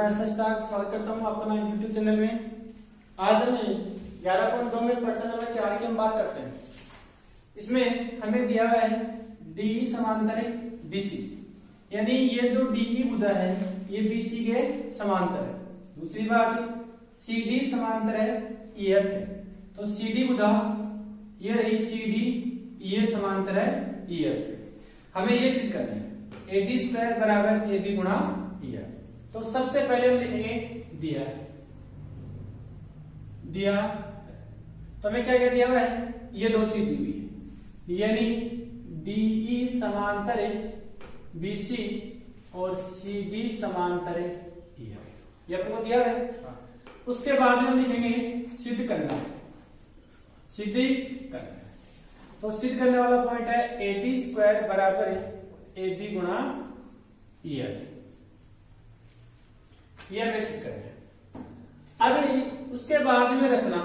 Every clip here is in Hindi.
स्वागत करता हूँ आपका नए यूट्यूब चैनल में। आज हमें 11.2 में प्रश्न नंबर 4 की हम बात करते हैं। इसमें हमें दिया हुआ है डी समांतर है बीसी, यानी ये जो डी की भुजा है ये बीसी के समांतर है। दूसरी बात सीडी समांतर है ईएफ है, तो सीडी भुजा ये रही सीडी, ये समांतर है ईएफ। हमें ये सिद्ध करना है एडी स्क्वायर बराबर एबी गुणा ईएफ। तो सबसे पहले हम लिखेंगे दिया है, दिया तो हमें क्या क्या दिया हुआ है, ये दो चीज दी हुई है, यानी डीई समांतर है बीसी और सीडी समांतर है ईएफ, ये आपको दिया है। उसके बाद में हम लिखेंगे सिद्ध करना है, सिद्ध करना है। तो सिद्ध करने वाला पॉइंट है एडी स्क्वायर बराबर एबी गुणा ईएफ, ये हमें सिद्ध करना है। अभी उसके बाद में रचना,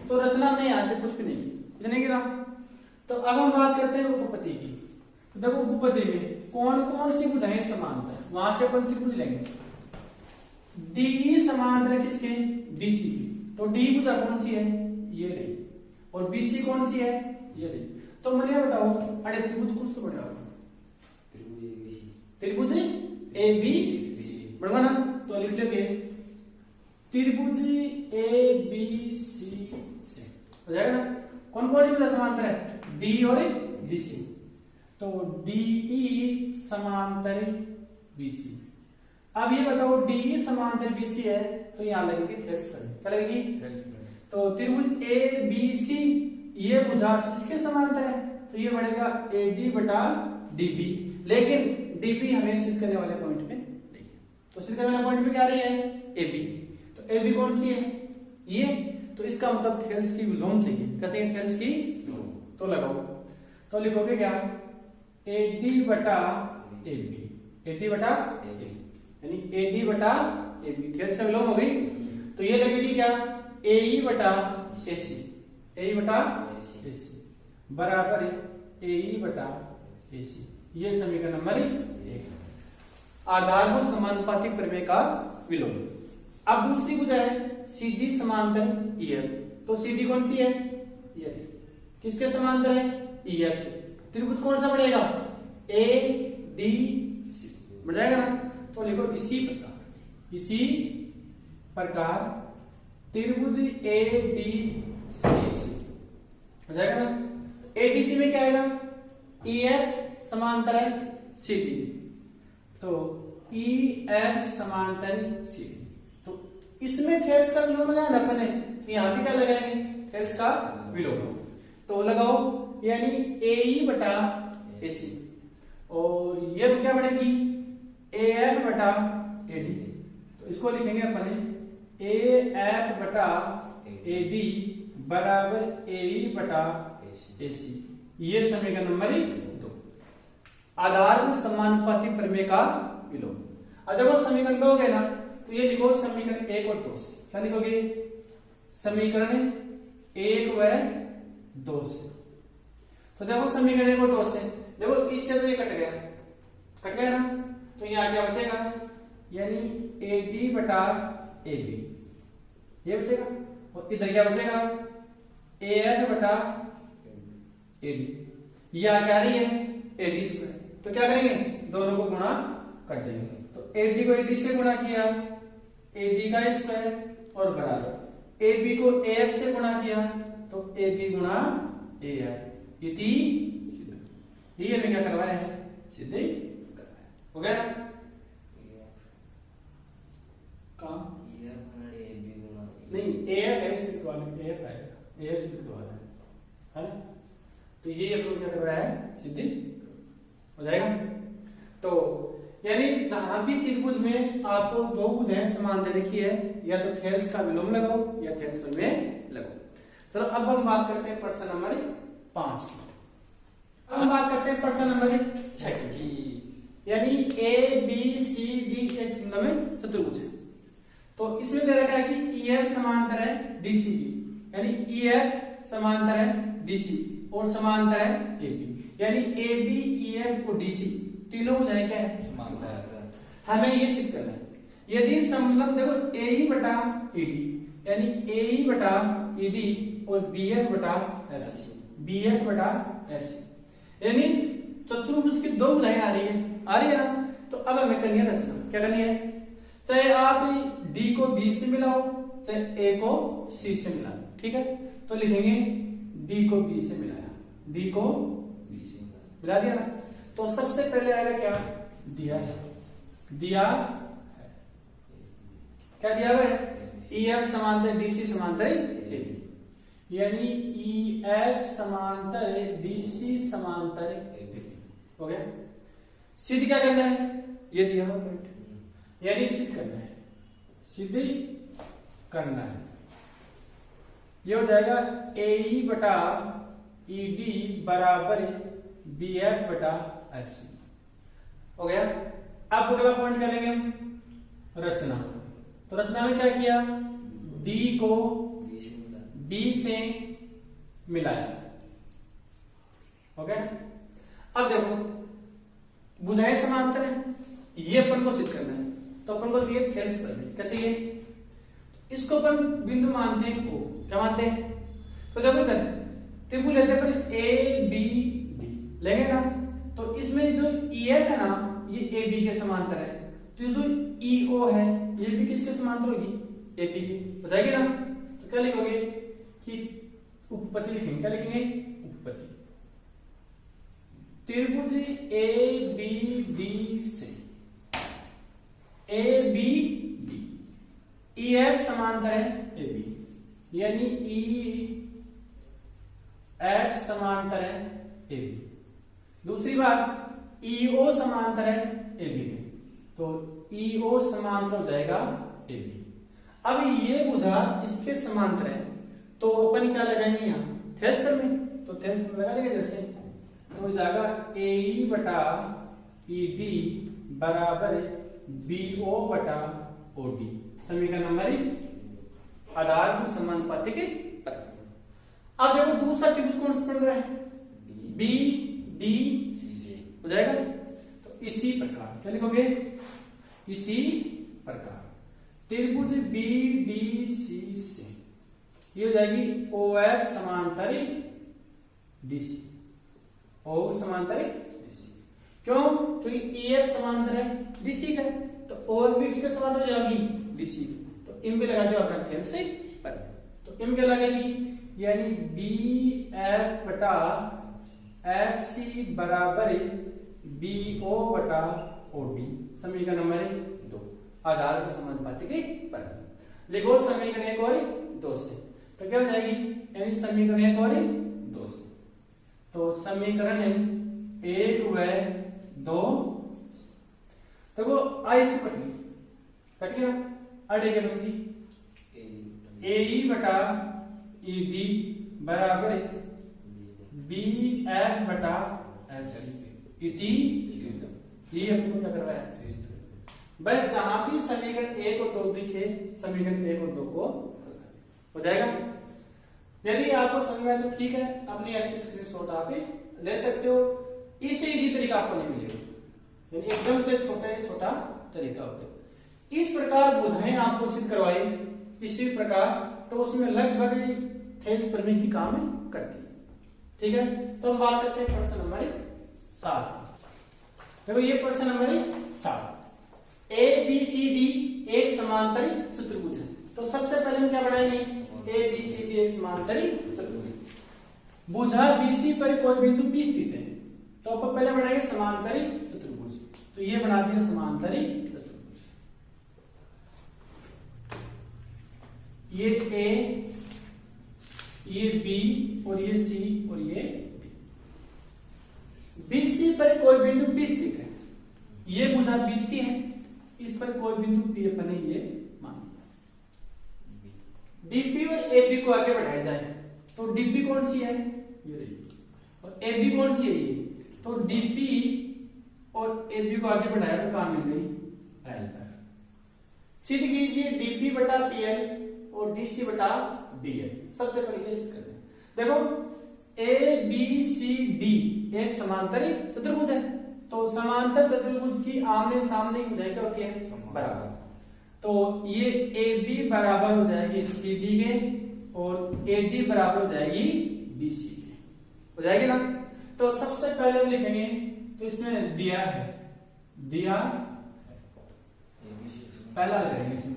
तो रचना में यहां से कुछ भी नहीं जानेगी ना। तो अब हम बात करते हैं उपपत्ति की। तो देखो उपपत्ति में कौन कौन सी भुजाएं समांतर है, वहां से अपन त्रिभुज लेंगे। डी समांतर है किसके, बीसी की, तो डी भुजा कौन सी है, ये रही, और बीसी कौन सी है, ये रही। तो मुझे बताओ अरे त्रिभुज कौन सा बनेगा, त्रिभुज ए बी सी बढ़वा ना, तो लिख लेंगे त्रिभुज ए बी सी से हो जाएगा ना। कौन कौन सी समांतर है, डी और बीसी, तो डीई समांतर बीसी। अब ये बताओ डीई समांतर बीसी है तो यहां लगेगी थेल्स पर, क्या लगेगी, तो त्रिभुज ए बी सी ये भुजा इसके समांतर है, तो ये बढ़ेगा एडी बटा डीबी। लेकिन डीबी हमें सिद्ध करने वाले पॉइंट में नहीं, तो सिद्ध करने वाले पॉइंट में क्या रही है, एबी। तो एबी कौन सी है, ये, तो इसका मतलब थेल्स की विलोम चाहिए। कैसे थेल्स की, तो लगाओ, तो लिखोगे क्या, एडी बटा एबी, एडी बटा एबी, यानी एडी बटा एबी, थेल्स का विलोम हो गई। तो ये लगेगी क्या, एई बटा एसी, एई बटा एसी बराबर एई बटा एसी। ये समीकरण नंबर 1, आधारभूत समानुपातिक प्रमेय का विलोम। अब दूसरी भुजा है सीडी समांतर ईएफ, तो सीडी कौन सी है, ये किसके समांतर है, ईएफ। त्रिभुज कौन सा बढ़ेगा, ए डी सी बढ़ जाएगा ना। तो लिखो इसी प्रकार त्रिभुज ए डी सी हो जाएगा ना। एडीसी में क्या आएगा, ईएफ समांतर है सीडी, तो ईएफ समांतर सीडी। तो इसमें थेल्स का विलोम लगाना अपने, यहां भी क्या लगाएंगे, थेल्स का विलोम। तो लगाओ, यानी एई बटा एसी, और ये क्या बढ़ेगी, एएफ बटा एडी। तो इसको लिखेंगे अपने एएफ बटा एडी बराबर एई बटा एसी। ये समीकरण नंबर 2, आधारभूत समानुपातिक प्रमेय का विलोम। अब देखो समीकरण 2 है ना, तो ये लिखो समीकरण 1 और 2 से। क्या लिखोगे, समीकरण 1 व 2 से। तो देखो समीकरण 1 और 2 से, देखो इससे तो ये कट गया ना, तो यहाँ क्या बचेगा, यानी एडी बटा एबी ये बचेगा, और इधर क्या बचेगा, एएफ बटा एडी। यह क्या रही है, एडी स्क्वायर, तो क्या करेंगे, दोनों को गुणा कर देंगे। तो एडी को एडी से गुणा किया, एडी का स्क्वायर, और बराबर एबी को एएफ से गुणा किया, तो एबी गुणा एएफ। ये हमें क्या करवाया है, सीधे करवाया, हो गया ना काम। नहीं एएफ है, सिद्ध वाले एएफ आएगा, एएफ सिद्ध वाला है ना। तो ये हम लोग क्या कर रहा है, सिद्धि हो जाएगा। तो यानी जहां भी त्रिभुज में आपको दो भुजाएं समांतर दिखी है, या तो थेल्स का विलोम लगाओ या थेल्स में लगाओ। चलो अब हम बात करते हैं प्रश्न नंबर 5 की। अब हम बात करते हैं प्रश्न नंबर 6 की, यानी ए बी सी डी एक संख्या में चतुर्भुज है। तो इसमें दे रखा है कि ईएफ समांतर है डीसी की, यानी ईएफ समांतर है डीसी और समांतर है एबी, यानी एबी ईएफ और डीसी तीनों भुजाएं क्या है, समांतर। हमें ये सिद्ध करना है, यदि समलंब देखो AE बटा ED, यानी AE बटा ED और BF बटा FC, BF बटा FC, यानी चतुर्भुज की दो भुजाएं आ रही है ना। तो अब हमें करनी है रचना। क्या करनी है? चाहे आप D को B से मिलाओ, चाहे A को C से मिलाओ, ठीक है। तो लिखेंगे D को B से मिलाया, D को B से मिला दिया ना। तो सबसे पहले आएगा क्या? दिया है, दिया क्या दिया हुआ है? EF समांतर DC समांतर AB, यानी EF समांतर DC समांतर AB हो गया। सिद्ध क्या करना है? ये दिया हुआ पॉइंट, यानी सिद्ध करना है, सिद्ध करना है। ये हो जाएगा AE बटा ED बराबर BF बटा FC हो गया। अब अगला पॉइंट क्या लेंगे हम? रचना। तो रचना में क्या किया? D को B से मिलाया, हो गया। अब देखो भुजाएं समांतर है, ये अपन को सिद्ध करना है, तो अपन को चाहिए थेल्स प्रमेय। क्या चाहिए? इसको अपन बिंदु मानते हैं O। क्या मानते हैं? तो देखो इधर त्रिभुज लेते हैं ABD लेंगे ना, तो इसमें जो EF है ना ये AB के समांतर है, तो जो EO है ये भी किसके समांतर होगी? AB के, बताएगी ना। तो क्या लिखोगे कि उपपत्ति लिखेंगे। क्या लिखेंगे? उपपत्ति। त्रिभुज ABD से ABD EF समांतर है AB, यानी EF समांतर है AB। दूसरी बात EO समांतर है AB के, तो EO समांतर हो जाएगा AB। अब ये भुजा इसके समांतर है, तो अपन क्या लगाएंगे यहाँ? थेल्स में। तो थेल्स में लगा देंगे जैसे, तो हो जाएगा AE बटा ED बराबर BO बटा OD। समीकरण नंबर आधार को समानुपाती के। अब देखो दूसरा त्रिभुज कौन सा बन रहा है? BDC हो जाएगा। तो इसी प्रकार क्या लिखोगे? इसी प्रकार त्रिभुज BDC से ये हो जाएगी OF समांतर DC, O समांतर DC। क्यों? क्योंकि EF समांतर है DC का, तो OF भी किसके समांतर हो जाएगी? DC। तो इम भी लगा दो अपना थेल्स से पर, तो इम क्या लगेगी? यानी BF बटा FC बराबर BO बटा OD। समीकरण नंबर 2 आधार को समानुपाती के पर। लिखो समीकरण 1 और 2 से, तो क्या हो जाएगी? यानी समीकरण 1 और 2 से, तो समीकरण 1 व 2 देखो आई से कट गया, अड़े के बस AE बटा ED बराबर BF बटा FC। ये हमको क्या करवाया? बस जहां भी समीकरण 1 और 2 दिखे, समीकरण 1 और 2 को हो जाएगा। यदि आपको समझ में आए तो ठीक है, अपनी ऐसी स्क्रीनशॉट आप ले सकते हो। इससे इजी तरीका आपको नहीं मिलेगा, यानी एकदम से छोटा तरीका होता है। इस प्रकार बुधाएं आपको सिद्ध करवाई किसी प्रकार, तो उसमें लगभग थेल्स प्रमेय ही काम करती है, ठीक है। तो हम बात करते हैं प्रश्न नंबर 7। देखो ये प्रश्न नंबर 7, ABCD एक समांतरी चतुर्भुज है। तो सबसे पहले हम क्या बनाएंगे? ABCD एक समांतरी चतुर्भुज। भुजा BC पर कोई बिंदु P स्थित है, तो अपन पहले बनाएंगे समांतरी चतुर्भुज। तो ये बना दिया समांतरी चतुर्भुज। ये A, ये B और ये C और ये B। BC पर कोई बिंदु P स्थित है, ये भुजा BC है, इस पर कोई बिंदु P अपन ये मान। DP और AB को आगे बढ़ाया जाए, तो DP कौन सी है? ये रही, और AB कौन सी है? ये। तो DP और AB को आगे बढ़ाया तो कहां मिल गई? L पर। सिद्ध कीजिए DP बटा PL और DC बटा DL। सबसे पहले ये सिद्ध करते हैं। देखो ABCD एक समांतरी चतुर्भुज है, तो समांतर चतुर्भुज की आमने सामने की भुजाएं क्या होती है? बराबर। तो ये ए बी बराबर हो जाएगी सी डी के और ए डी बराबर हो जाएगी बी सी के, हो जाएगी ना। तो सबसे पहले हम लिखेंगे, तो इसमें दिया है, दिया पहला लिखेंगे इसमें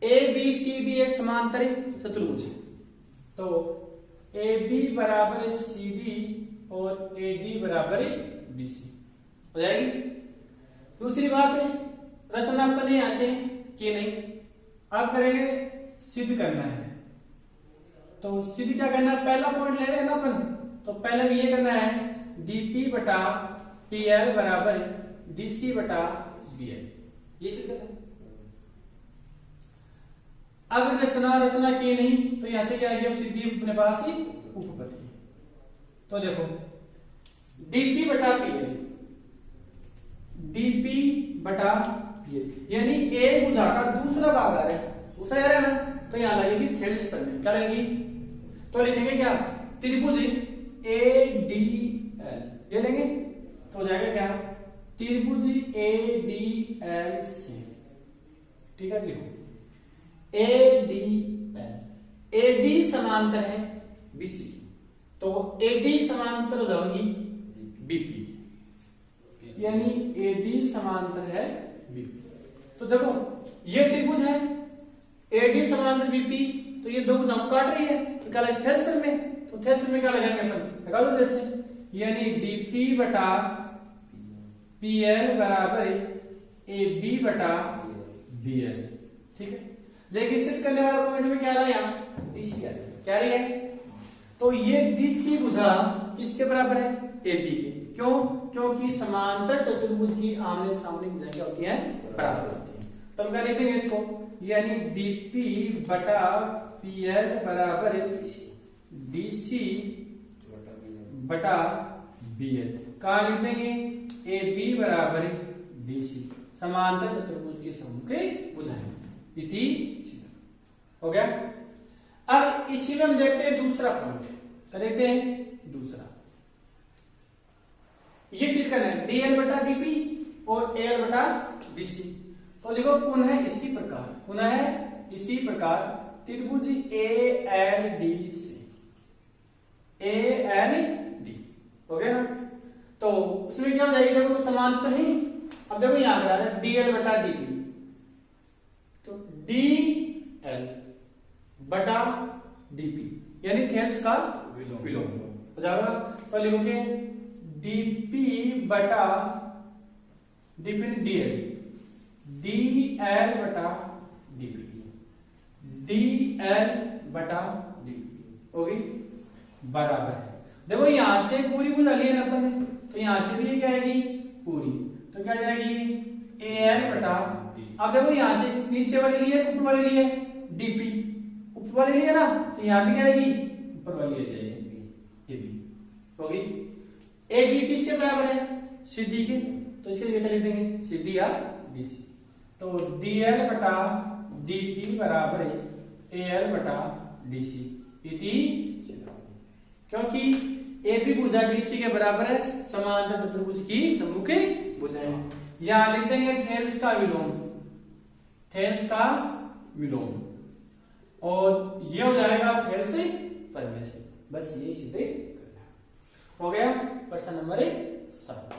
ए बी सी डी एक समांतर चतुर्भुज है, तो ए बी बराबर है सी डी और ए डी बराबर है बी सी, हो जाएगी। दूसरी बात है, रचना अपन ने यहां से की नहीं, अब करेंगे सिद्ध करना है। तो सिद्ध क्या करना है, पहला पॉइंट ले रहे हैं ना अपन, तो पहले ये करना है dp बटा pl बराबर dc बटा bl, ये सिद्ध करना है। अब रचना की नहीं, तो यहां से क्या आएगी, अब सीधी अपने पास ही उपपत्ति। तो देखो dp बटा pl, dp बटा pl, यानी ए भुजा का दूसरा भाग आ रहा है, दूसरा आ रहा है ना, तो यहां लगेगी थेलिस पर में, क्या लगेगी, तो लिखेंगे क्या, त्रिभुज ए डी एल, ये लेंगे तो हो जाएगा क्या, त्रिभुज ए डी एल से, ठीक है। लिखो A D L, A D समांतर है बीसी, तो ए डी समांतर हो जाएगी बीपी, यानी ए डी समांतर है बीपी। तो देखो ये त्रिभुज है, ए डी समांतर बीपी, तो ये दो भुजाओं काट रही है, तो क्या लगेगा थेल्स में, तो थेल्स में क्या लगाएंगे अपन, लगा लो जैसे, यानी डीपी बटा पीएल बराबर ए बी बटा बीएल, ठीक है। लेकिन सिद्ध करने वाला पॉइंट में क्या रहा है, यहाँ डीसी आ रहा है, क्या रही है, तो ये डीसी भुजा किसके बराबर है, ए बी के, क्यों, क्योंकि समांतर चतुर्भुज की आमने सामने भुजा क्या होती है, बराबर होती है। तो हम क्या लिख देंगे इसको, यानी डीपी बटा पीएल बराबर डीसी बटा बीएल, कहा लिख देंगे, ए बी बराबर डीसी, समांतर चतुर्भुज के समूह के भुजाएं, इति हो गया। अब इसी में हम देखते हैं दूसरा पॉइंट, क्या देखते हैं दूसरा, ये सिद्ध करना है डीएल बटा डीपी और एल बटा डीसी। तो लिखो पुनः इसी प्रकार, पुनः इसी प्रकार त्रिभुज ए एल डी से, ए एल डी, हो गया ना। तो उसमें क्या हो जाएगी, देखो समांतर ही, अब देखो यहां पे आ रहा है डीएल बटा डीपी, तो डी एल बटा डीपी, यानी थेल्स का विलोम हो जाएगा। तो लिखोगे डीपी बटा डीपी डीएल, डीएल बटा डीपी, डीएल बटा डीपी होगी बराबर है, देखो यहां से पूरी भुजा ली है अपन ने, तो यहां से भी ये क्या आएगी पूरी, तो क्या जाएगी एल बटा, अब देखो यहां से नीचे वाली ली है, ऊपर वाली ली है डीपी, ऊपर वाली ली है ना, तो यहां भी क्या आएगी ऊपर वाली आ जाएगी, ये भी होगी। ए बी किसके बराबर है, सीधी के, तो इसके लिए लिख देंगे सीधी या बीसी, तो डीएल बटा डीपी बराबर है एल बटा डीसी, इति, क्योंकि ए बी भुजा बीसी के बराबर है, समांतर चतुर्भुज की समूह के भुजाएं। यहां लिख देंगे थेल्स का विलोम, थेल्स का विलोम, और ये हो जाएगा थेल्स से परमेय से, बस ये सीधे करना हो गया। प्रश्न नंबर 7।